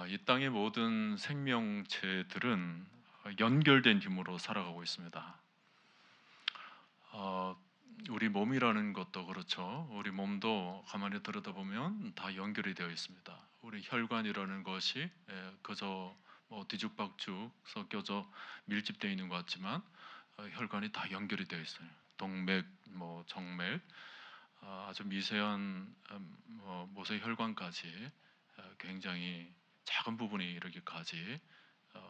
이 땅의 모든 생명체들은 연결된 힘으로 살아가고 있습니다. 어, 우리 몸이라는 것도 그렇죠. 우리 몸도 가만히 들여다보면 다 연결이 되어 있습니다. 우리 혈관이라는 것이 그저 뒤죽박죽 섞여져 밀집되어 있는 것 같지만 혈관이 다 연결이 되어 있어요. 동맥, 정맥, 아주 미세한 모세 혈관까지 굉장히 작은 부분에 이르기까지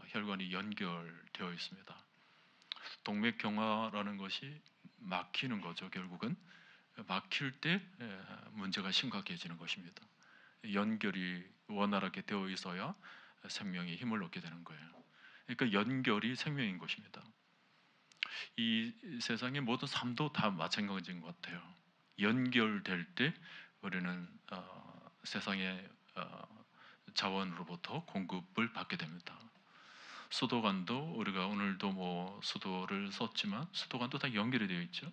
혈관이 연결되어 있습니다. 동맥경화라는 것이 막히는 거죠. 결국은 막힐 때 문제가 심각해지는 것입니다. 연결이 원활하게 되어 있어야 생명이 힘을 얻게 되는 거예요. 그러니까 연결이 생명인 것입니다. 이 세상의 모든 삶도 다 마찬가지인 것 같아요. 연결될 때 우리는 세상의 자원으로부터 공급을 받게 됩니다. 수도관도 우리가 오늘도 수도를 썼지만 수도관도 다 연결이 되어 있죠.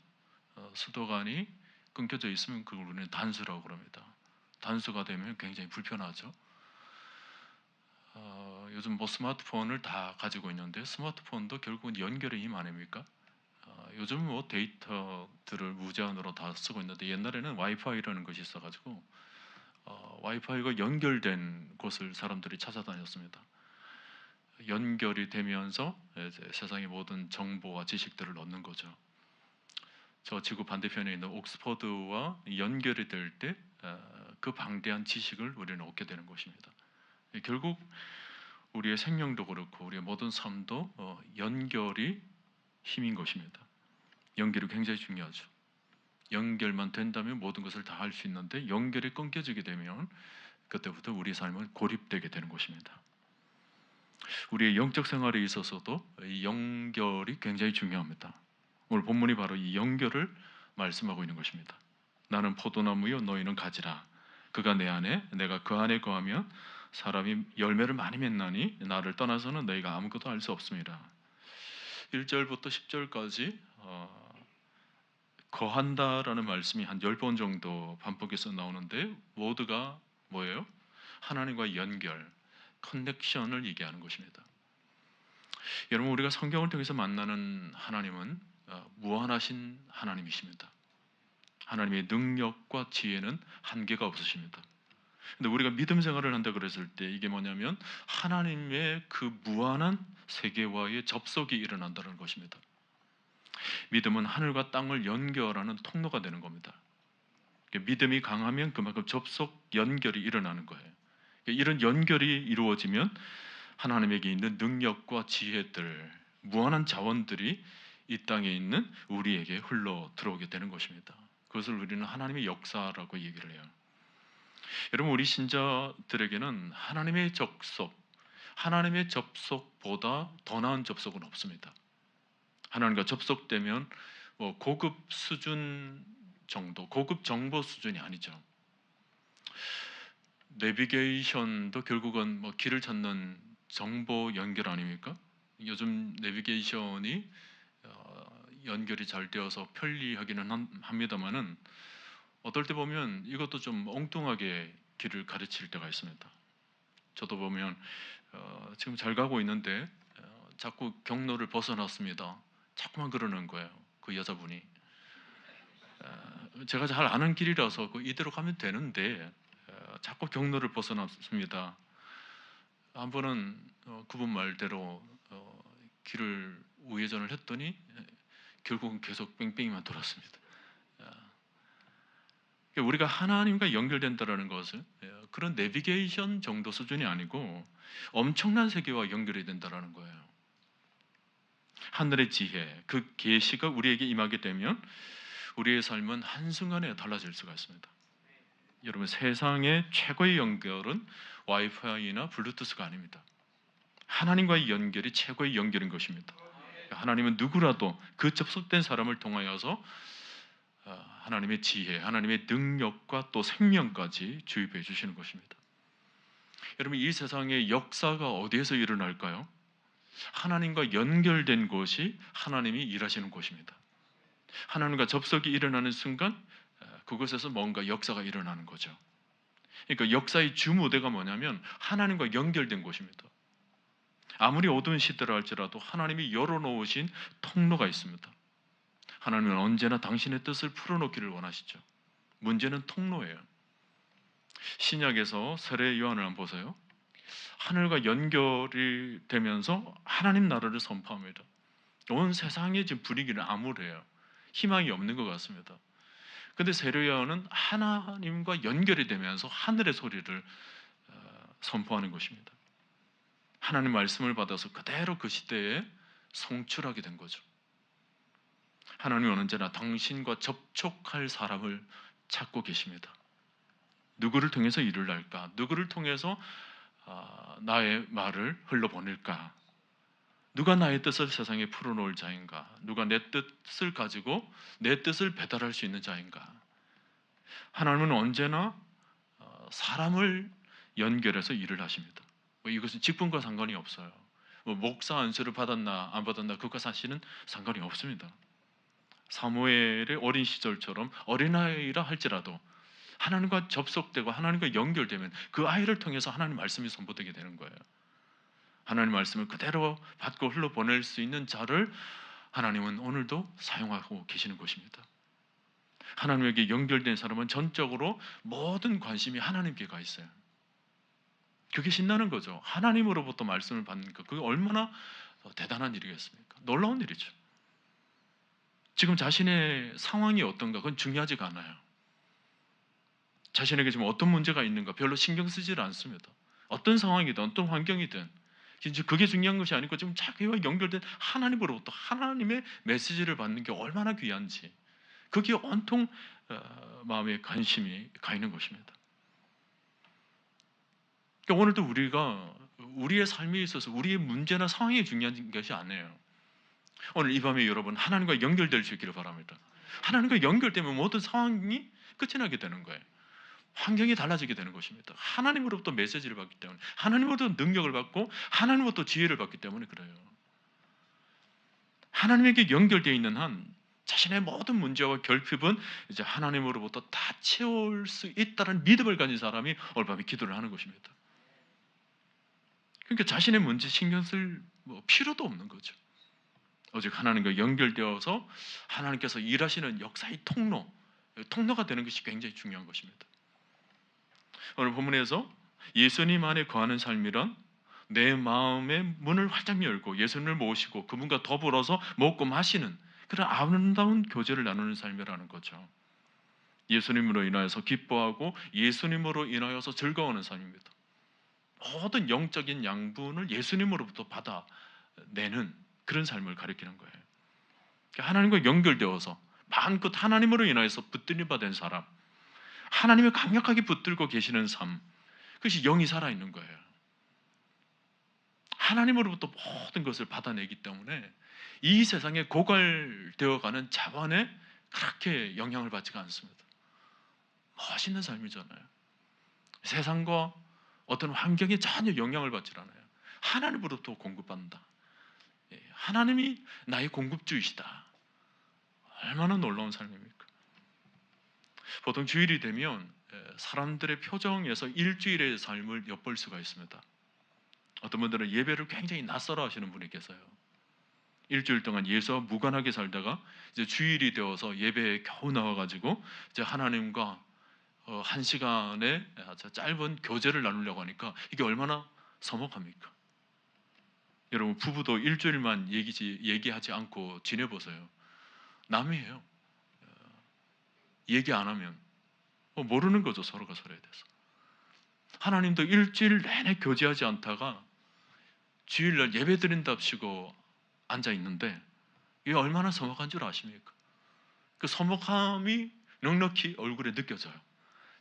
수도관이 끊겨져 있으면 그걸 우리는 단수라고 그럽니다. 단수가 되면 굉장히 불편하죠. 요즘 스마트폰을 다 가지고 있는데 스마트폰도 결국은 연결의 힘 아닙니까? 요즘 데이터들을 무제한으로 다 쓰고 있는데 옛날에는 와이파이라는 것이 있어가지고 와이파이가 연결된 곳을 사람들이 찾아다녔습니다. 연결이 되면서 이제 세상의 모든 정보와 지식들을 얻는 거죠. 저 지구 반대편에 있는 옥스퍼드와 연결이 될 때 그 방대한 지식을 우리는 얻게 되는 것입니다. 결국 우리의 생명도 그렇고 우리의 모든 삶도 연결이 힘인 것입니다. 연결이 굉장히 중요하죠. 연결만 된다면 모든 것을 다 할 수 있는데 연결이 끊겨지게 되면 그때부터 우리 삶은 고립되게 되는 것입니다. 우리의 영적 생활에 있어서도 이 연결이 굉장히 중요합니다. 오늘 본문이 바로 이 연결을 말씀하고 있는 것입니다. 나는 포도나무요 너희는 가지라. 그가 내 안에 내가 그 안에 거하면 사람이 열매를 많이 맺나니 나를 떠나서는 너희가 아무것도 할 수 없습니다. 1절부터 10절까지 거한다라는 말씀이 한 10번 정도 반복해서 나오는데 모두가 뭐예요? 하나님과 연결, 커넥션을 얘기하는 것입니다. 여러분 우리가 성경을 통해서 만나는 하나님은 무한하신 하나님이십니다. 하나님의 능력과 지혜는 한계가 없으십니다. 근데 우리가 믿음 생활을 한다 그랬을 때 이게 뭐냐면 하나님의 그 무한한 세계와의 접속이 일어난다는 것입니다. 믿음은 하늘과 땅을 연결하는 통로가 되는 겁니다. 믿음이 강하면 그만큼 접속 연결이 일어나는 거예요. 이런 연결이 이루어지면 하나님에게 있는 능력과 지혜들, 무한한 자원들이 이 땅에 있는 우리에게 흘러 들어오게 되는 것입니다. 그것을 우리는 하나님의 역사라고 얘기를 해요. 여러분 우리 신자들에게는 하나님의 접속보다 더 나은 접속은 없습니다. 하나님과 접속되면 고급 수준 정도, 고급 정보 수준이 아니죠. 내비게이션도 결국은 길을 찾는 정보 연결 아닙니까? 요즘 내비게이션이 연결이 잘 되어서 편리하기는 합니다만은 어떨 때 보면 이것도 좀 엉뚱하게 길을 가르칠 때가 있습니다. 저도 보면 지금 잘 가고 있는데 자꾸 경로를 벗어났습니다. 자꾸만 그러는 거예요. 그 여자분이 제가 잘 아는 길이라서 이대로 가면 되는데 자꾸 경로를 벗어났습니다. 한 번은 그분 말대로 길을 우회전을 했더니 결국은 계속 뺑뺑이만 돌았습니다. 우리가 하나님과 연결된다라는 것은 그런 내비게이션 정도 수준이 아니고 엄청난 세계와 연결이 된다라는 거예요. 하늘의 지혜, 그 계시가 우리에게 임하게 되면 우리의 삶은 한순간에 달라질 수가 있습니다. 여러분 세상의 최고의 연결은 와이파이나 블루투스가 아닙니다. 하나님과의 연결이 최고의 연결인 것입니다. 하나님은 누구라도 그 접속된 사람을 통하여서 하나님의 지혜, 하나님의 능력과 또 생명까지 주입해 주시는 것입니다. 여러분 이 세상의 역사가 어디에서 일어날까요? 하나님과 연결된 곳이 하나님이 일하시는 곳입니다. 하나님과 접속이 일어나는 순간 그곳에서 뭔가 역사가 일어나는 거죠. 그러니까 역사의 주 무대가 뭐냐면 하나님과 연결된 곳입니다. 아무리 어두운 시대라 할지라도 하나님이 열어놓으신 통로가 있습니다. 하나님은 언제나 당신의 뜻을 풀어놓기를 원하시죠. 문제는 통로예요. 신약에서 세례 요한을 한번 보세요. 하늘과 연결이 되면서 하나님 나라를 선포합니다. 온 세상의 지금 분위기는 암울해요. 희망이 없는 것 같습니다. 근데 세례 요한은 하나님과 연결이 되면서 하늘의 소리를 선포하는 것입니다. 하나님 말씀을 받아서 그대로 그 시대에 송출하게 된 거죠. 하나님은 언제나 당신과 접촉할 사람을 찾고 계십니다. 누구를 통해서 일을 할까? 누구를 통해서 나의 말을 흘러보낼까? 누가 나의 뜻을 세상에 풀어놓을 자인가? 누가 내 뜻을 가지고 내 뜻을 배달할 수 있는 자인가? 하나님은 언제나 사람을 연결해서 일을 하십니다. 이것은 직분과 상관이 없어요. 목사 안수를 받았나 안 받았나 그것과 사실은 상관이 없습니다. 사무엘의 어린 시절처럼 어린아이라 할지라도 하나님과 접속되고 하나님과 연결되면 그 아이를 통해서 하나님 말씀이 선포되게 되는 거예요. 하나님 말씀을 그대로 받고 흘러보낼 수 있는 자를 하나님은 오늘도 사용하고 계시는 것입니다. 하나님에게 연결된 사람은 전적으로 모든 관심이 하나님께 가 있어요. 그게 신나는 거죠. 하나님으로부터 말씀을 받는 것, 그게 얼마나 대단한 일이겠습니까? 놀라운 일이죠. 지금 자신의 상황이 어떤가 그건 중요하지가 않아요. 자신에게 지금 어떤 문제가 있는가 별로 신경 쓰지를 않습니다. 어떤 상황이든 어떤 환경이든 이제 그게 중요한 것이 아니고 지금 자기와 연결된 하나님으로부터 하나님의 메시지를 받는 게 얼마나 귀한지 그게 온통 마음에 관심이 가 있는 것입니다. 그러니까 오늘도 우리가 우리의 삶에 있어서 우리의 문제나 상황이 중요한 것이 아니에요. 오늘 이 밤에 여러분 하나님과 연결될 수 있기를 바랍니다. 하나님과 연결되면 모든 상황이 끝이 나게 되는 거예요. 환경이 달라지게 되는 것입니다. 하나님으로부터 메시지를 받기 때문에 하나님으로부터 능력을 받고 하나님으로부터 지혜를 받기 때문에 그래요. 하나님에게 연결되어 있는 한 자신의 모든 문제와 결핍은 이제 하나님으로부터 다 채울 수 있다는 믿음을 가진 사람이 오늘 밤에 기도를 하는 것입니다. 그러니까 자신의 문제 신경 쓸 필요도 없는 거죠. 오직 하나님과 연결되어서 하나님께서 일하시는 역사의 통로가 되는 것이 굉장히 중요한 것입니다. 오늘 본문에서 예수님 안에 거하는 삶이란 내 마음의 문을 활짝 열고 예수님을 모시고 그분과 더불어서 먹고 마시는 그런 아름다운 교제를 나누는 삶이라는 거죠. 예수님으로 인하여서 기뻐하고 예수님으로 인하여서 즐거워하는 삶입니다. 모든 영적인 양분을 예수님으로부터 받아내는 그런 삶을 가리키는 거예요. 하나님과 연결되어서 마음껏 하나님으로 인하여서 붙들림 받은 사람, 하나님을 강력하게 붙들고 계시는 삶, 그것이 영이 살아있는 거예요. 하나님으로부터 모든 것을 받아내기 때문에 이 세상에 고갈되어가는 자본에 그렇게 영향을 받지가 않습니다. 멋있는 삶이잖아요. 세상과 어떤 환경에 전혀 영향을 받지 않아요. 하나님으로부터 공급받는다. 하나님이 나의 공급주이시다. 얼마나 놀라운 삶입니까? 보통 주일이 되면 사람들의 표정에서 일주일의 삶을 엿볼 수가 있습니다. 어떤 분들은 예배를 굉장히 낯설어 하시는 분이 계세요. 일주일 동안 예수와 무관하게 살다가 이제 주일이 되어서 예배에 겨우 나와가지고 이제 하나님과 한 시간의 짧은 교제를 나누려고 하니까 이게 얼마나 서먹합니까? 여러분 부부도 일주일만 얘기하지 않고 지내보세요. 남이에요. 얘기 안 하면 모르는 거죠. 서로가 서로에 대해서. 하나님도 일주일 내내 교제하지 않다가 주일날 예배 드린답시고 앉아 있는데 이게 얼마나 서먹한 줄 아십니까? 그 서먹함이 넉넉히 얼굴에 느껴져요.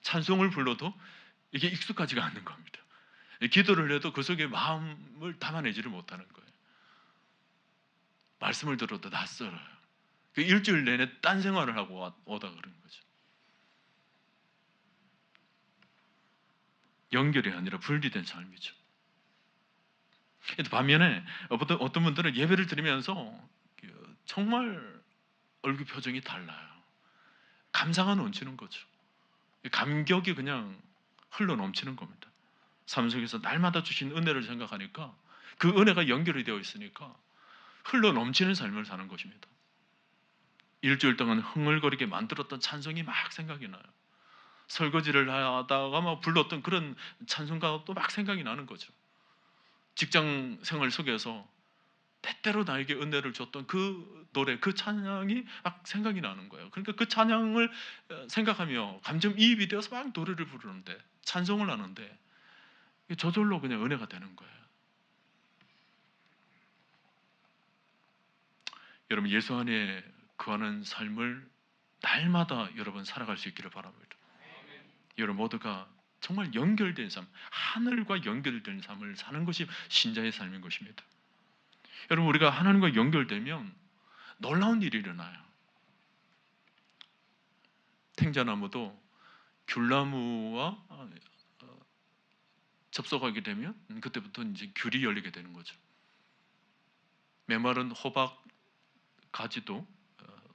찬송을 불러도 이게 익숙하지가 않는 겁니다. 기도를 해도 그 속에 마음을 담아내지를 못하는 거예요. 말씀을 들어도 낯설어요. 그 일주일 내내 딴 생활을 하고 오다 그런 거죠. 연결이 아니라 분리된 삶이죠. 반면에 어떤 분들은 예배를 드리면서 정말 얼굴 표정이 달라요. 감사가 넘치는 거죠. 감격이 그냥 흘러 넘치는 겁니다. 삶 속에서 날마다 주신 은혜를 생각하니까 그 은혜가 연결이 되어 있으니까 흘러 넘치는 삶을 사는 것입니다. 일주일 동안 흥얼거리게 만들었던 찬송이 막 생각이 나요. 설거지를 하다가 막 불렀던 그런 찬송가가 또 막 생각이 나는 거죠. 직장 생활 속에서 때때로 나에게 은혜를 줬던 그 노래, 그 찬양이 막 생각이 나는 거예요. 그러니까 그 찬양을 생각하며 감정이입이 되어서 막 노래를 부르는데, 찬송을 하는데 저절로 그냥 은혜가 되는 거예요. 여러분, 예수 안에 거하는 삶을 날마다 여러분 살아갈 수 있기를 바랍니다. 여러분 모두가 정말 연결된 삶, 하늘과 연결된 삶을 사는 것이 신자의 삶인 것입니다. 여러분, 우리가 하나님과 연결되면 놀라운 일이 일어나요. 탱자나무도 귤나무와 접속하게 되면 그때부터 이제 귤이 열리게 되는 거죠. 메마른 호박 가지도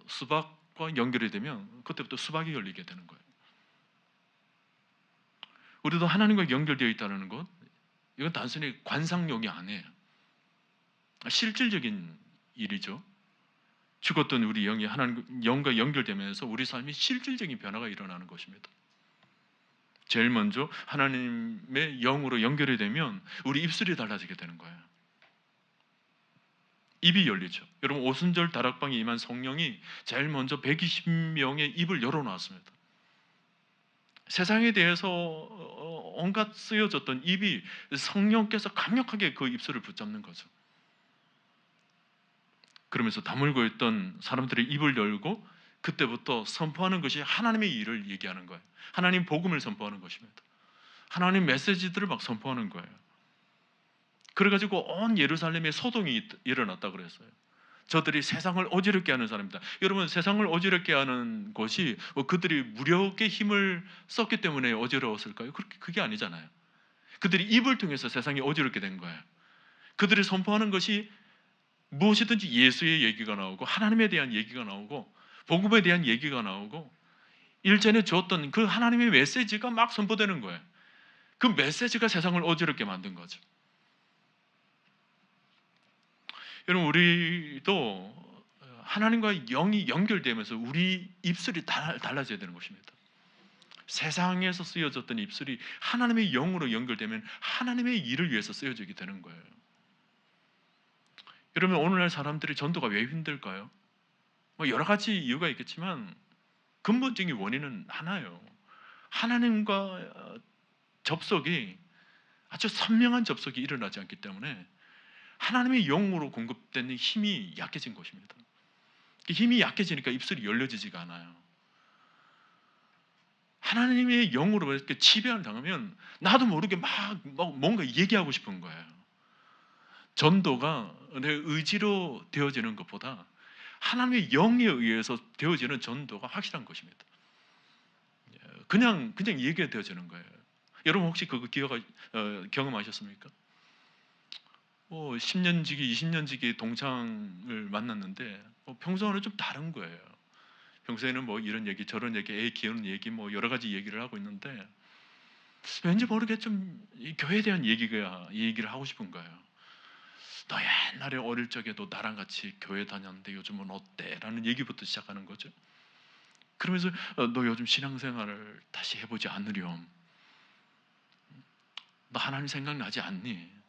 수박과 연결이 되면 그때부터 수박이 열리게 되는 거예요. 우리도 하나님과 연결되어 있다는 것, 이건 단순히 관상용이 아니에요. 실질적인 일이죠. 죽었던 우리 영이 하나님 영과 연결되면서 우리 삶이 실질적인 변화가 일어나는 것입니다. 제일 먼저 하나님의 영으로 연결이 되면 우리 입술이 달라지게 되는 거예요. 입이 열리죠. 여러분, 오순절 다락방에 임한 성령이 제일 먼저 120명의 입을 열어놨습니다. 세상에 대해서 온갖 쓰여졌던 입이 성령께서 강력하게 그 입술을 붙잡는 거죠. 그러면서 다물고 있던 사람들의 입을 열고 그때부터 선포하는 것이 하나님의 일을 얘기하는 거예요. 하나님 복음을 선포하는 것입니다. 하나님 메시지들을 막 선포하는 거예요. 그래가지고 온 예루살렘에 소동이 일어났다 그랬어요. 저들이 세상을 어지럽게 하는 사람입니다. 여러분, 세상을 어지럽게 하는 것이 그들이 무력의 힘을 썼기 때문에 어지러웠을까요? 그게 아니잖아요. 그들이 입을 통해서 세상이 어지럽게 된 거예요. 그들이 선포하는 것이 무엇이든지 예수의 얘기가 나오고 하나님에 대한 얘기가 나오고 복음에 대한 얘기가 나오고 일전에 주었던 그 하나님의 메시지가 막 선포되는 거예요. 그 메시지가 세상을 어지럽게 만든 거죠. 여러분, 우리도 하나님과 영이 연결되면서 우리 입술이 달라져야 되는 것입니다. 세상에서 쓰여졌던 입술이 하나님의 영으로 연결되면 하나님의 일을 위해서 쓰여지게 되는 거예요. 여러분, 오늘날 사람들이 전도가 왜 힘들까요? 여러 가지 이유가 있겠지만 근본적인 원인은 하나예요. 하나님과 접속이 아주 선명한 접속이 일어나지 않기 때문에 하나님의 영으로 공급되는 힘이 약해진 것입니다. 힘이 약해지니까 입술이 열려지지가 않아요. 하나님의 영으로 이렇게 지배를 당하면 나도 모르게 막 뭔가 얘기하고 싶은 거예요. 전도가 내 의지로 되어지는 것보다 하나님의 영에 의해서 되어지는 전도가 확실한 것입니다. 그냥 얘기가 되어지는 거예요. 여러분 혹시 그거 경험하셨습니까? 10년 지기, 20년 지기 동창을 만났는데 평소와는 좀 다른 거예요. 평소에는 이런 얘기, 저런 얘기, 애 키우는 얘기, 여러 가지 얘기를 하고 있는데 왠지 모르게 좀 이 교회에 대한 얘기를 하고 싶은 거예요. 너 옛날에 어릴 적에도 나랑 같이 교회 다녔는데 요즘은 어때? 라는 얘기부터 시작하는 거죠. 그러면서 너 요즘 신앙생활을 다시 해보지 않으렴? 너 하나님 생각나지 않니?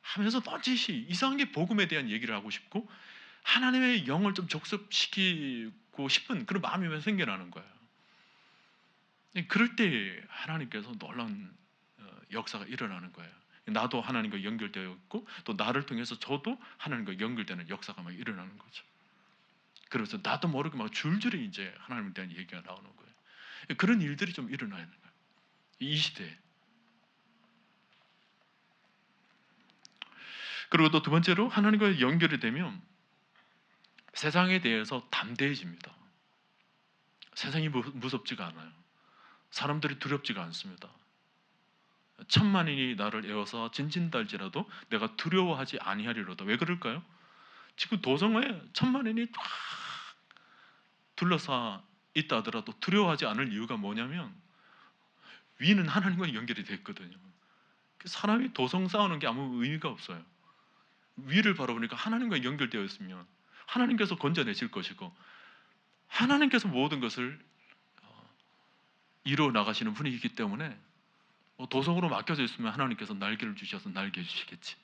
하면서 넌지시 이상하게 복음에 대한 얘기를 하고 싶고 하나님의 영을 좀 적습시키고 싶은 그런 마음이 생겨나는 거예요. 그럴 때 하나님께서 놀라운 역사가 일어나는 거예요. 나도 하나님과 연결되어 있고 또 나를 통해서 저도 하나님과 연결되는 역사가 막 일어나는 거죠. 그래서 나도 모르게 막 줄줄이 이제 하나님에 대한 얘기가 나오는 거예요. 그런 일들이 좀 일어나야 되는 거예요. 이 시대에. 그리고 또 두 번째로 하나님과 연결이 되면 세상에 대해서 담대해집니다. 세상이 무섭지가 않아요. 사람들이 두렵지가 않습니다. 천만인이 나를 에워서 진진달지라도 내가 두려워하지 아니하리로다. 왜 그럴까요? 지금 도성에 천만인이 쫙 둘러싸 있다 하더라도 두려워하지 않을 이유가 뭐냐면 위는 하나님과 연결이 됐거든요. 사람이 도성 쌓아놓은 게 아무 의미가 없어요. 위를 바라보니까 하나님과 연결되어 있으면 하나님께서 건져내실 것이고 하나님께서 모든 것을 이루어 나가시는 분이기 때문에 도성으로 맡겨져 있으면 하나님께서 날개를 주셔서 날개 주시겠지.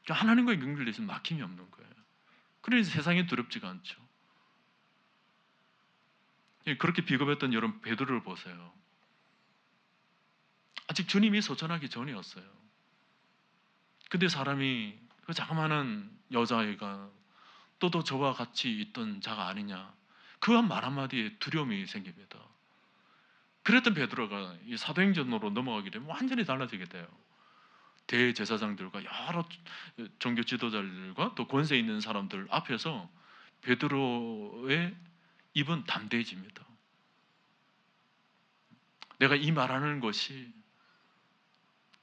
그러니까 하나님과 연결되어 있으면 막힘이 없는 거예요. 그래서 세상이 두렵지가 않죠. 그렇게 비겁했던 여러분 베드로를 보세요. 아직 주님이 소천하기 전이었어요. 근데 사람이 그 자그마한 여자아이가 또 저와 같이 있던 자가 아니냐, 그 말 한마디에 두려움이 생깁니다. 그랬던 베드로가 이 사도행전으로 넘어가게 되면 완전히 달라지게 돼요. 대제사장들과 여러 종교 지도자들과 또 권세 있는 사람들 앞에서 베드로의 입은 담대해집니다. 내가 이 말하는 것이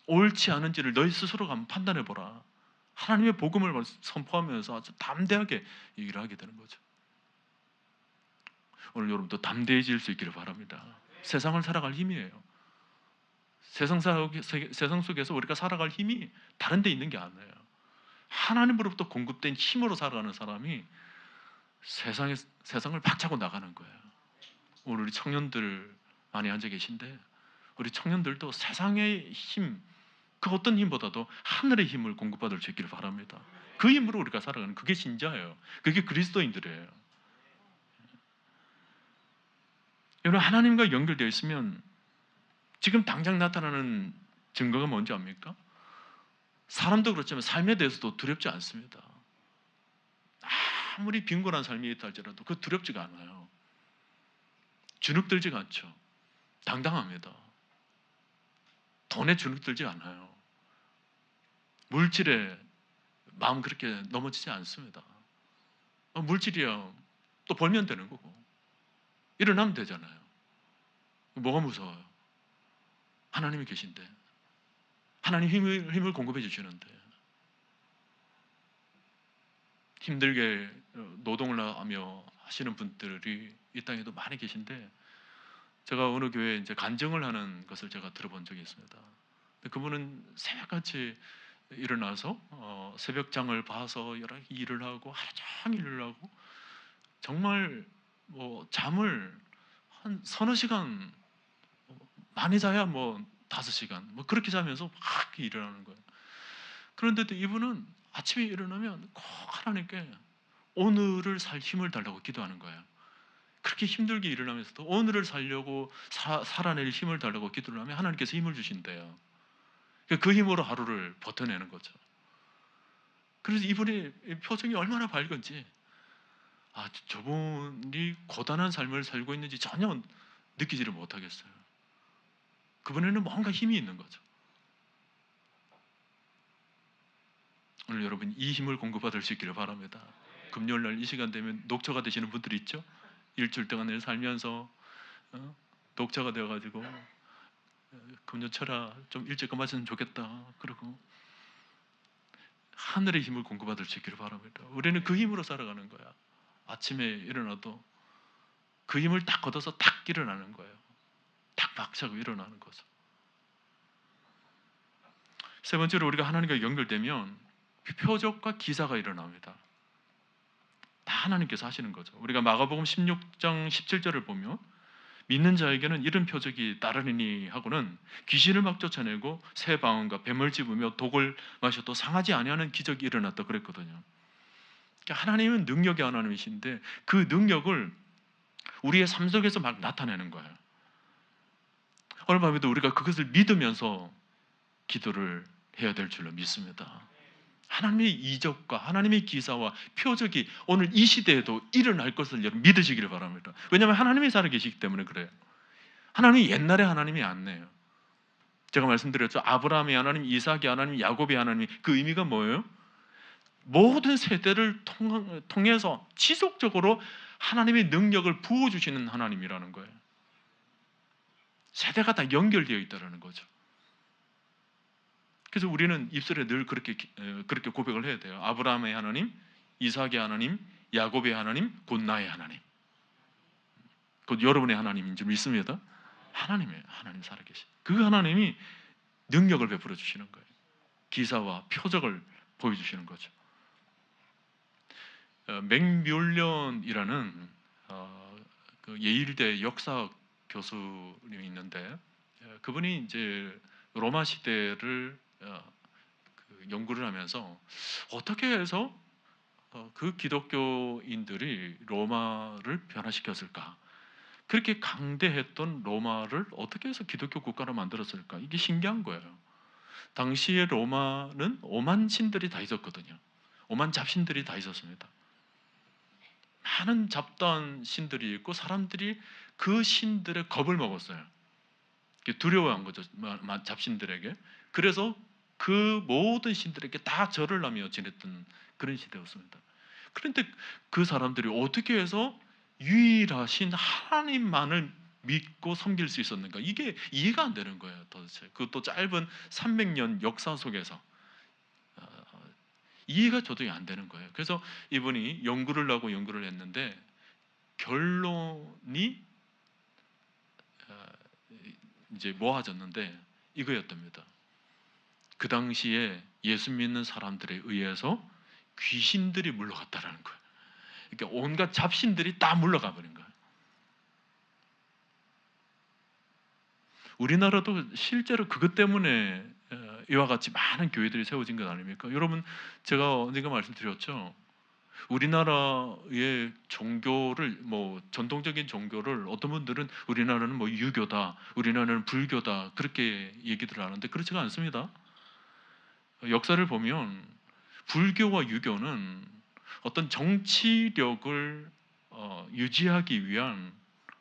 옳지 않은지를 너희 스스로가 한번 판단해보라. 하나님의 복음을 선포하면서 아주 담대하게 얘기를 하게 되는 거죠. 오늘 여러분도 담대해질 수 있기를 바랍니다. 세상을 살아갈 힘이에요. 세상 속에서 우리가 살아갈 힘이 다른 데 있는 게 아니에요. 하나님으로부터 공급된 힘으로 살아가는 사람이 세상을 박차고 나가는 거예요. 오늘 우리 청년들 많이 앉아 계신데 우리 청년들도 세상의 힘, 그 어떤 힘보다도 하늘의 힘을 공급받을 수 있기를 바랍니다. 그 힘으로 우리가 살아가는, 그게 신자예요. 그게 그리스도인들이에요. 여러분, 하나님과 연결되어 있으면 지금 당장 나타나는 증거가 뭔지 압니까? 사람도 그렇지만 삶에 대해서도 두렵지 않습니다. 아무리 빈곤한 삶이 있다 할지라도 그 두렵지가 않아요. 주눅들지가 않죠. 당당합니다. 돈에 주눅들지 않아요. 물질에 마음 그렇게 넘어지지 않습니다. 물질이야 또 벌면 되는 거고 일어나면 되잖아요. 뭐가 무서워요? 하나님이 계신데, 하나님 힘을 공급해 주시는데, 힘들게 노동을 하며 하시는 분들이 이 땅에도 많이 계신데, 제가 어느 교회에 이제 간증을 하는 것을 제가 들어본 적이 있습니다. 그분은 새벽같이 일어나서 새벽장을 봐서 여러 일을 하고 하루 종일 일을 하고 정말 잠을 한 서너 시간, 많이 자야 5시간 그렇게 자면서 막 일을 하는 거예요. 그런데도 이분은 아침에 일어나면 꼭 하나님께 오늘을 살 힘을 달라고 기도하는 거예요. 그렇게 힘들게 일을 하면서도 오늘을 살려고 살아낼 힘을 달라고 기도를 하면 하나님께서 힘을 주신대요. 그 힘으로 하루를 버텨내는 거죠. 그래서 이분의 표정이 얼마나 밝은지, 저분이 고단한 삶을 살고 있는지 전혀 느끼지를 못하겠어요. 그분에는 뭔가 힘이 있는 거죠. 오늘 여러분 이 힘을 공급받을 수 있기를 바랍니다. 금요일날 이 시간 되면 녹초가 되시는 분들이 있죠. 일주일 동안 살면서 녹초가 되어가지고 금요철아 좀 일찍 끝마쳤으면 좋겠다. 그리고 하늘의 힘을 공급받을 수 있기를 바랍니다. 우리는 그 힘으로 살아가는 거야. 아침에 일어나도 그 힘을 딱 걷어서 탁 일어나는 거예요. 탁 박차고 일어나는 거죠. 세 번째로 우리가 하나님과 연결되면 표적과 기사가 일어납니다. 다 하나님께서 하시는 거죠. 우리가 마가복음 16장 17절을 보면 믿는 자에게는 이런 표적이 따르니 하고는 귀신을 막 쫓아내고 새 방언과 뱀을 집으며 독을 마셔도 상하지 아니하는 기적이 일어났다 그랬거든요. 그러니까 하나님은 능력의 하나님이신데 그 능력을 우리의 삶 속에서 막 나타내는 거예요. 오늘 밤에도 우리가 그것을 믿으면서 기도를 해야 될 줄로 믿습니다. 하나님의 이적과 하나님의 기사와 표적이 오늘 이 시대에도 일어날 것을 여러분 믿으시기를 바랍니다. 왜냐하면 하나님이 살아계시기 때문에 그래요. 하나님이 옛날의 하나님이 아니에요. 제가 말씀드렸죠. 아브라함의 하나님, 이삭의 하나님, 야곱의 하나님, 그 의미가 뭐예요? 모든 세대를 통해서 지속적으로 하나님의 능력을 부어주시는 하나님이라는 거예요. 세대가 다 연결되어 있다는 거죠. 그래서 우리는 입술에 늘 그렇게 고백을 해야 돼요. 아브라함의 하나님, 이삭의 하나님, 야곱의 하나님, 곧 나의 하나님. 곧 여러분의 하나님인 줄 믿습니다. 하나님 살아계신 그 하나님이 능력을 베풀어 주시는 거예요. 기사와 표적을 보여주시는 거죠. 맥뮬런이라는 그 예일대 역사 교수님이 있는데 그분이 이제 로마 시대를 그 연구를 하면서 어떻게 해서 그 기독교인들이 로마를 변화시켰을까? 그렇게 강대했던 로마를 어떻게 해서 기독교 국가로 만들었을까? 이게 신기한 거예요. 당시에 로마는 오만 신들이 다 있었거든요. 오만 잡신들이 다 있었습니다. 많은 잡다한 신들이 있고 사람들이 그 신들의 겁을 먹었어요. 두려워한 거죠, 잡신들에게. 그래서 그 모든 신들에게 다 절을 하며 지냈던 그런 시대였습니다. 그런데 그 사람들이 어떻게 해서 유일하신 하나님만을 믿고 섬길 수 있었는가? 이게 이해가 안 되는 거예요, 도대체. 그것도 짧은 300년 역사 속에서 이해가 도저히 안 되는 거예요. 그래서 이분이 연구를 하고 연구를 했는데 결론이 이제 모아졌는데 이거였답니다. 그 당시에 예수 믿는 사람들에 의해서 귀신들이 물러갔다라는 거예요. 그러니까 온갖 잡신들이 다 물러가 버린 거예요. 우리나라도 실제로 그것 때문에 이와 같이 많은 교회들이 세워진 것 아닙니까? 여러분, 제가 언젠가 말씀드렸죠. 우리나라의 종교를 뭐 전통적인 종교를 어떤 분들은 우리나라는 뭐 유교다, 우리나라는 불교다 그렇게 얘기들 하는데 그렇지가 않습니다. 역사를 보면 불교와 유교는 어떤 정치력을 유지하기 위한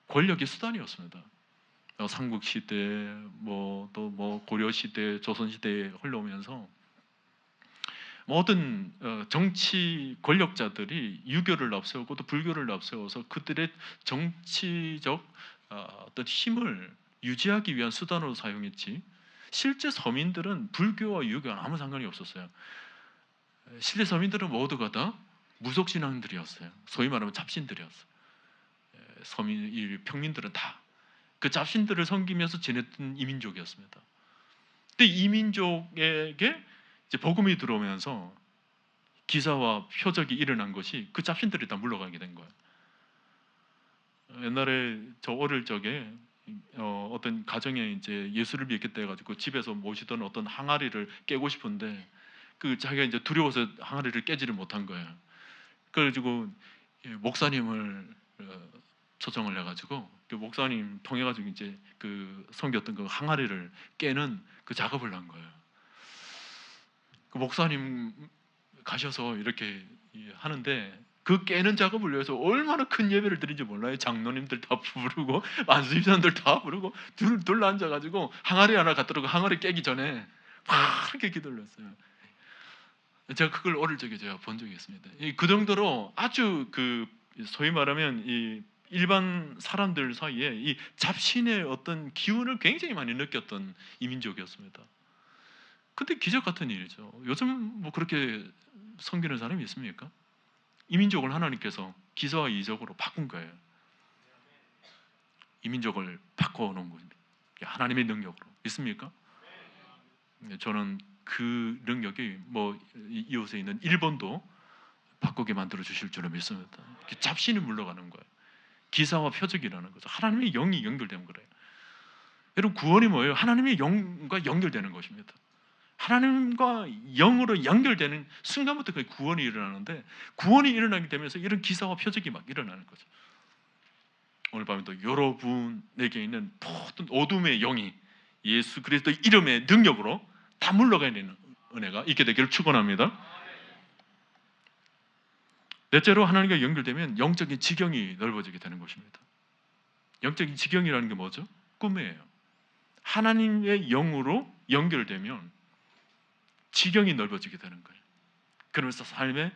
권력의 수단이었습니다. 삼국 시대, 뭐 또 뭐 고려 시대, 조선 시대에 흘러오면서 모든 정치 권력자들이 유교를 앞세우고 또 불교를 앞세워서 그들의 정치적 어떤 힘을 유지하기 위한 수단으로 사용했지. 실제 서민들은 불교와 유교는 아무 상관이 없었어요. 실제 서민들은 모두가 다 무속신앙들이었어요. 소위 말하면 잡신들이었어요. 서민, 평민들은 다 그 잡신들을 섬기면서 지냈던 이민족이었습니다. 근데 이민족에게 이제 복음이 들어오면서 기사와 표적이 일어난 것이 그 잡신들이 다 물러가게 된 거예요. 옛날에 저 어릴 적에 어떤 가정에 이제 예수를 믿겠다 해가지고 집에서 모시던 어떤 항아리를 깨고 싶은데 그 자기가 이제 두려워서 항아리를 깨지를 못한 거예요. 그래가지고 목사님을 초청을 해가지고 그 목사님 통해가지고 이제 그 섬겼던 그 항아리를 깨는 그 작업을 한 거예요. 그 목사님 가셔서 이렇게 하는데 그 깨는 작업을 위해서 얼마나 큰 예배를 드린지 몰라요. 장로님들 다 부르고 만수집사님들 다 부르고 둘러 앉아가지고 항아리 하나 갖다 놓고 항아리 깨기 전에 막 이렇게 기도를 했어요. 제가 그걸 어릴 적에 제가 본 적이 있습니다. 그 정도로 아주 그 소위 말하면 이 일반 사람들 사이에 이 잡신의 어떤 기운을 굉장히 많이 느꼈던 이민족이었습니다. 근데 기적 같은 일이죠. 요즘 뭐 그렇게 섬기는 사람이 있습니까? 이민족을 하나님께서 기사와 이적으로 바꾼 거예요. 이민족을 바꿔놓은 겁니다. 하나님의 능력으로. 있습니까? 저는 그 능력이 뭐 이웃에 있는 일본도 바꾸게 만들어 주실 줄을 믿습니다. 잡신이 물러가는 거예요. 기사와 표적이라는 거죠. 하나님의 영이 연결되는 거예요. 여러분 구원이 뭐예요? 하나님의 영과 연결되는 것입니다. 하나님과 영으로 연결되는 순간부터 그 구원이 일어나는데 구원이 일어나게 되면서 이런 기사와 표적이 막 일어나는 거죠. 오늘 밤에도 여러분에게 있는 모든 어둠의 영이 예수 그리스도 이름의 능력으로 다 물러가야 되는 은혜가 있게 되기를 축원합니다. 넷째로 하나님과 연결되면 영적인 지경이 넓어지게 되는 것입니다. 영적인 지경이라는 게 뭐죠? 꿈이에요. 하나님의 영으로 연결되면 지경이 넓어지게 되는 거예요. 그러면서 삶에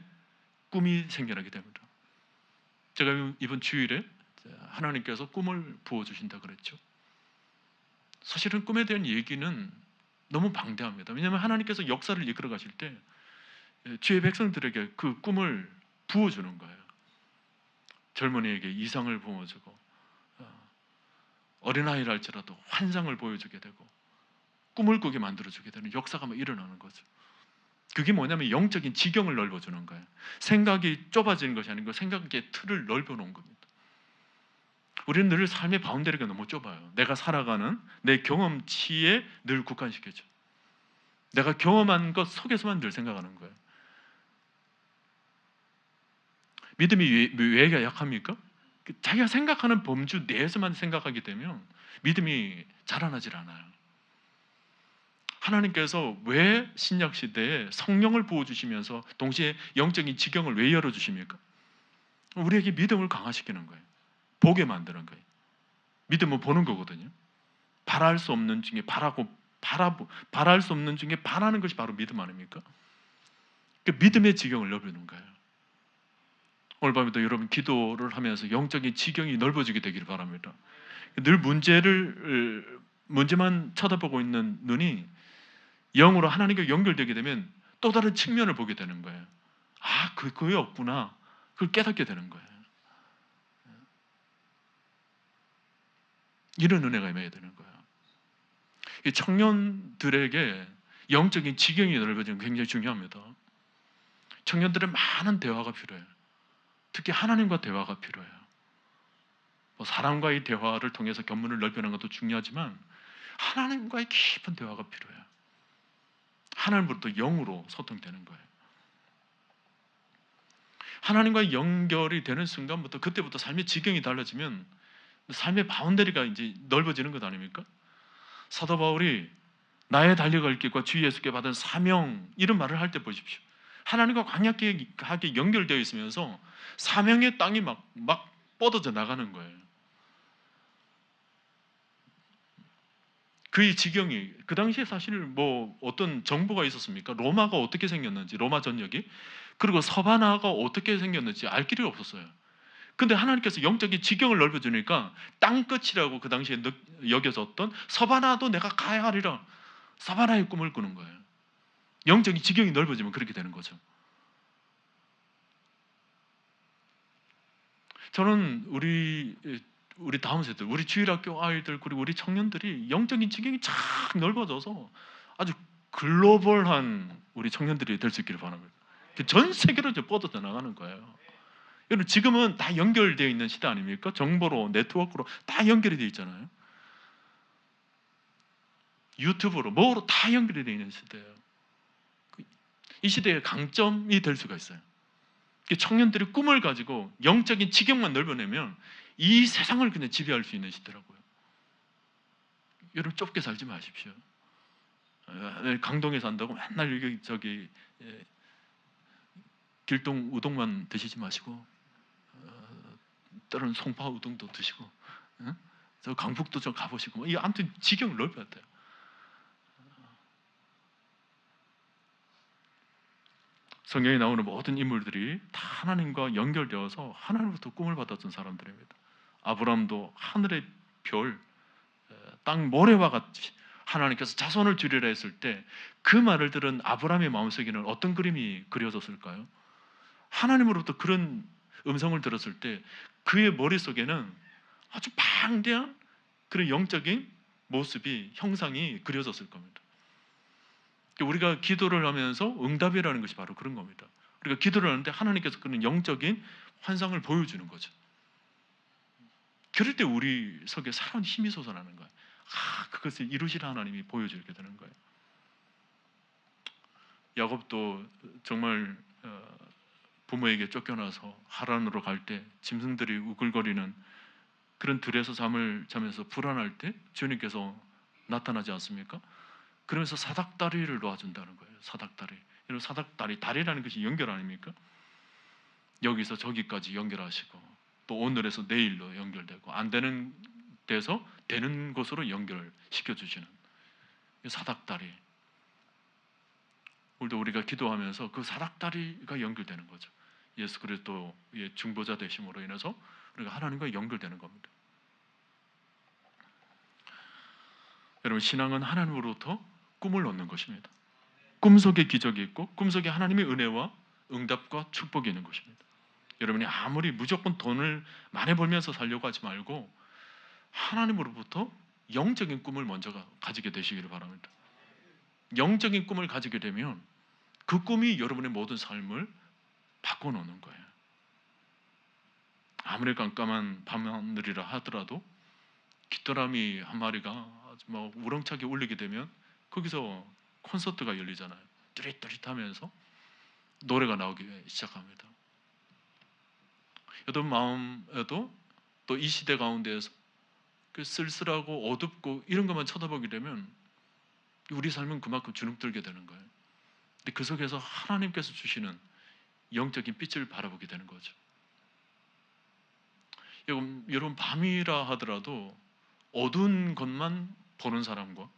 꿈이 생겨나게 됩니다. 제가 이번 주일에 하나님께서 꿈을 부어주신다 그랬죠. 사실은 꿈에 대한 얘기는 너무 방대합니다. 왜냐하면 하나님께서 역사를 이끌어 가실 때 주의 백성들에게 그 꿈을 부어주는 거예요. 젊은이에게 이상을 부어주고 어린아이랄지라도 환상을 보여주게 되고 꿈을 꾸게 만들어주게 되는 역사가 막 일어나는 거죠. 그게 뭐냐면 영적인 지경을 넓어주는 거예요. 생각이 좁아지는 것이 아니고 생각의 틀을 넓어놓은 겁니다. 우리는 늘 삶의 바운더리가 너무 좁아요. 내가 살아가는 내 경험치에 늘 국한시켜줘. 내가 경험한 것 속에서만 늘 생각하는 거예요. 믿음이 왜 약합니까? 자기가 생각하는 범주 내에서만 생각하게 되면 믿음이 자라나질 않아요. 하나님께서 왜 신약 시대에 성령을 부어주시면서 동시에 영적인 지경을 왜 열어주십니까? 우리에게 믿음을 강화시키는 거예요. 보게 만드는 거예요. 믿음은 보는 거거든요. 바랄 수 없는 중에 바랄 수 없는 중에 바라는 것이 바로 믿음 아닙니까? 그 믿음의 지경을 넓히는 거예요. 오늘 밤에도 여러분 기도를 하면서 영적인 지경이 넓어지게 되기를 바랍니다. 늘 문제만 쳐다보고 있는 눈이 영으로 하나님과 연결되게 되면 또 다른 측면을 보게 되는 거예요. 아, 그게 없구나. 그걸 깨닫게 되는 거예요. 이런 은혜가 임해야 되는 거예요. 청년들에게 영적인 지경이 넓어지는 게 굉장히 중요합니다. 청년들은 많은 대화가 필요해요. 특히 하나님과 대화가 필요해요. 사람과의 대화를 통해서 견문을 넓히는 것도 중요하지만 하나님과의 깊은 대화가 필요해요. 하나님으로부터 영으로 소통되는 거예요. 하나님과 연결이 되는 순간부터 그때부터 삶의 지경이 달라지면 삶의 바운더리가 이제 넓어지는 것 아닙니까? 사도 바울이 나의 달려갈 길과 주 예수께 받은 사명 이런 말을 할 때 보십시오. 하나님과 강력하게 연결되어 있으면서 사명의 땅이 막 뻗어져 나가는 거예요. 그의 지경이 그 당시에 사실 뭐 어떤 정보가 있었습니까? 로마가 어떻게 생겼는지, 로마 전역이, 그리고 서바나가 어떻게 생겼는지 알 길이 없었어요. 근데 하나님께서 영적인 지경을 넓어주니까 땅끝이라고 그 당시에 여겨졌던 서바나도 내가 가야 하리라. 서바나의 꿈을 꾸는 거예요. 영적인 지경이 넓어지면 그렇게 되는 거죠. 저는 우리 다음 세대, 우리 주일학교 아이들 그리고 우리 청년들이 영적인 지경이 쫙 넓어져서 아주 글로벌한 우리 청년들이 될 수 있기를 바랍니다. 전 세계로 뻗어져 나가는 거예요. 여러분 지금은 다 연결되어 있는 시대 아닙니까? 정보로, 네트워크로 다 연결이 되어 있잖아요. 유튜브로, 뭐로 다 연결이 되어 있는 시대예요. 이 시대의 강점이 될 수가 있어요. 청년들이 꿈을 가지고 영적인 지경만 넓어내면 이 세상을 그냥 지배할 수 있는 시대라고요. 여러분 좁게 살지 마십시오. 강동에 산다고 맨날 여기 길동 우동만 드시지 마시고 다른 송파 우동도 드시고 저 강북도 좀 가보시고 이 아무튼 지경을 넓혀야 돼요. 성경에 나오는 모든 인물들이 다 하나님과 연결되어서 하나님부터 꿈을 받았던 사람들입니다. 아브라함도 하늘의 별, 땅 모래와 같이 하나님께서 자손을 주리라 했을 때 그 말을 들은 아브라함의 마음속에는 어떤 그림이 그려졌을까요? 하나님으로부터 그런 음성을 들었을 때 그의 머릿속에는 아주 방대한 그런 영적인 모습이 형상이 그려졌을 겁니다. 우리가 기도를 하면서 응답이라는 것이 바로 그런 겁니다. 우리가 기도를 하는데 하나님께서 그런 영적인 환상을 보여주는 거죠. 그럴 때 우리 속에 새로운 힘이 솟아나는 거예요. 그것을 이루시라 하나님이 보여주게 되는 거예요. 야곱도 정말 부모에게 쫓겨나서 하란으로 갈 때 짐승들이 우글거리는 그런 들에서 잠을 자면서 불안할 때 주님께서 나타나지 않습니까? 그러면서 사닥다리를 놓아준다는 거예요. 사닥다리. 여러분 사닥다리, 다리라는 것이 연결 아닙니까? 여기서 저기까지 연결하시고 또 오늘에서 내일로 연결되고 안 되는 데서 되는 곳으로 연결시켜 주시는 사닥다리. 오늘도 우리가 기도하면서 그 사닥다리가 연결되는 거죠. 예수 그리스도의 중보자 되심으로 인해서 우리가 하나님과 연결되는 겁니다. 여러분 신앙은 하나님으로부터 꿈을 얻는 것입니다. 꿈속에 기적이 있고 꿈속에 하나님의 은혜와 응답과 축복이 있는 것입니다. 여러분이 아무리 무조건 돈을 많이 벌면서 살려고 하지 말고 하나님으로부터 영적인 꿈을 먼저 가지게 되시기를 바랍니다. 영적인 꿈을 가지게 되면 그 꿈이 여러분의 모든 삶을 바꿔놓는 거예요. 아무리 깜깜한 밤하늘이라 하더라도 깃도라미 한 마리가 뭐 우렁차게 울리게 되면 거기서 콘서트가 열리잖아요. 뚜릿뚜릿하면서 노래가 나오기 시작합니다. 여러분 마음에도 또 이 시대 가운데에서 그 쓸쓸하고 어둡고 이런 것만 쳐다보게 되면 우리 삶은 그만큼 주눅들게 되는 거예요. 근데 그 속에서 하나님께서 주시는 영적인 빛을 바라보게 되는 거죠. 여러분 밤이라 하더라도 어두운 것만 보는 사람과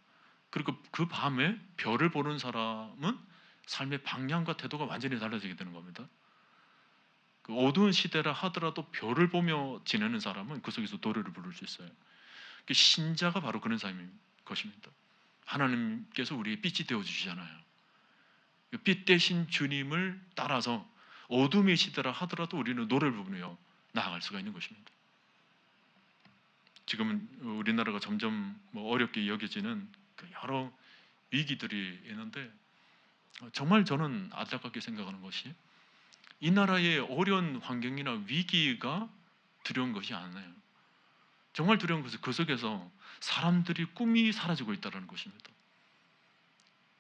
그리고 그 밤에 별을 보는 사람은 삶의 방향과 태도가 완전히 달라지게 되는 겁니다. 그 어두운 시대라 하더라도 별을 보며 지내는 사람은 그 속에서 노래를 부를 수 있어요. 신자가 바로 그런 삶인 것입니다. 하나님께서 우리의 빛이 되어 주시잖아요. 빛 대신 주님을 따라서 어둠의 시대라 하더라도 우리는 노래를 부르며 나아갈 수가 있는 것입니다. 지금은 우리나라가 점점 어렵게 여겨지는 여러 위기들이 있는데 정말 저는 안타깝게 생각하는 것이 이 나라의 어려운 환경이나 위기가 두려운 것이 아니에요. 정말 두려운 것은 그 속에서 사람들이 꿈이 사라지고 있다는 것입니다.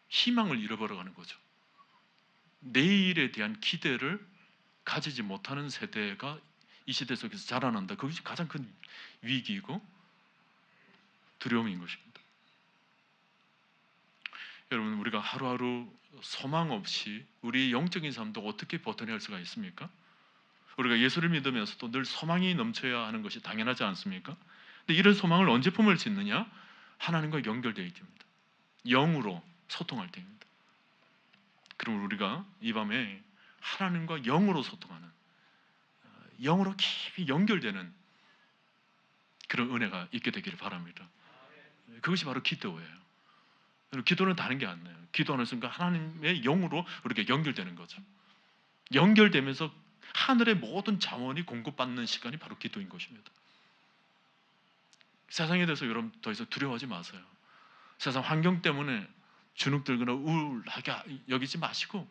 희망을 잃어버려가는 거죠. 내일에 대한 기대를 가지지 못하는 세대가 이 시대 속에서 자라난다. 그것이 가장 큰 위기이고 두려움인 것입니다. 여러분 우리가 하루하루 소망 없이 우리 영적인 삶도 어떻게 버텨낼 수가 있습니까? 우리가 예수를 믿으면서도 늘 소망이 넘쳐야 하는 것이 당연하지 않습니까? 근데 이런 소망을 언제 품을 수 있느냐? 하나님과 연결되어 있습니다. 영으로 소통할 때입니다. 그럼 우리가 이 밤에 하나님과 영으로 소통하는 영으로 깊이 연결되는 그런 은혜가 있게 되기를 바랍니다. 그것이 바로 기도예요. 기도는 다른 게 아니에요. 기도하는 순간 하나님의 영으로 우리가 연결되는 거죠. 연결되면서 하늘의 모든 자원이 공급받는 시간이 바로 기도인 것입니다. 세상에 대해서 여러분 더 이상 두려워하지 마세요. 세상 환경 때문에 주눅들거나 우울하게 여기지 마시고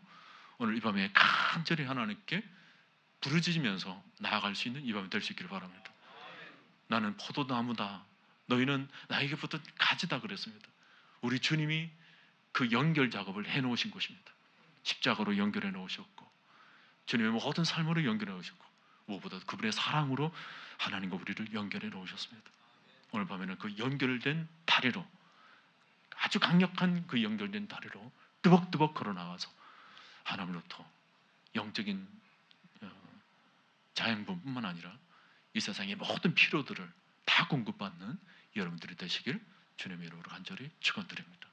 오늘 이 밤에 간절히 하나님께 부르짖으면서 나아갈 수 있는 이 밤이 될 수 있기를 바랍니다. 나는 포도나무다. 너희는 나에게부터 가지다 그랬습니다. 우리 주님이 그 연결 작업을 해놓으신 것입니다. 십자가로 연결해 놓으셨고 주님의 모든 삶으로 연결해 놓으셨고 무엇보다 그분의 사랑으로 하나님과 우리를 연결해 놓으셨습니다. 오늘 밤에는 그 연결된 다리로 아주 강력한 그 연결된 다리로 뜨벅뜨벅 걸어나가서 하나님으로부터 영적인 자양분뿐만 아니라 이 세상의 모든 필요들을 다 공급받는 여러분들이 되시길 주님의 이름으로 간절히 축원드립니다.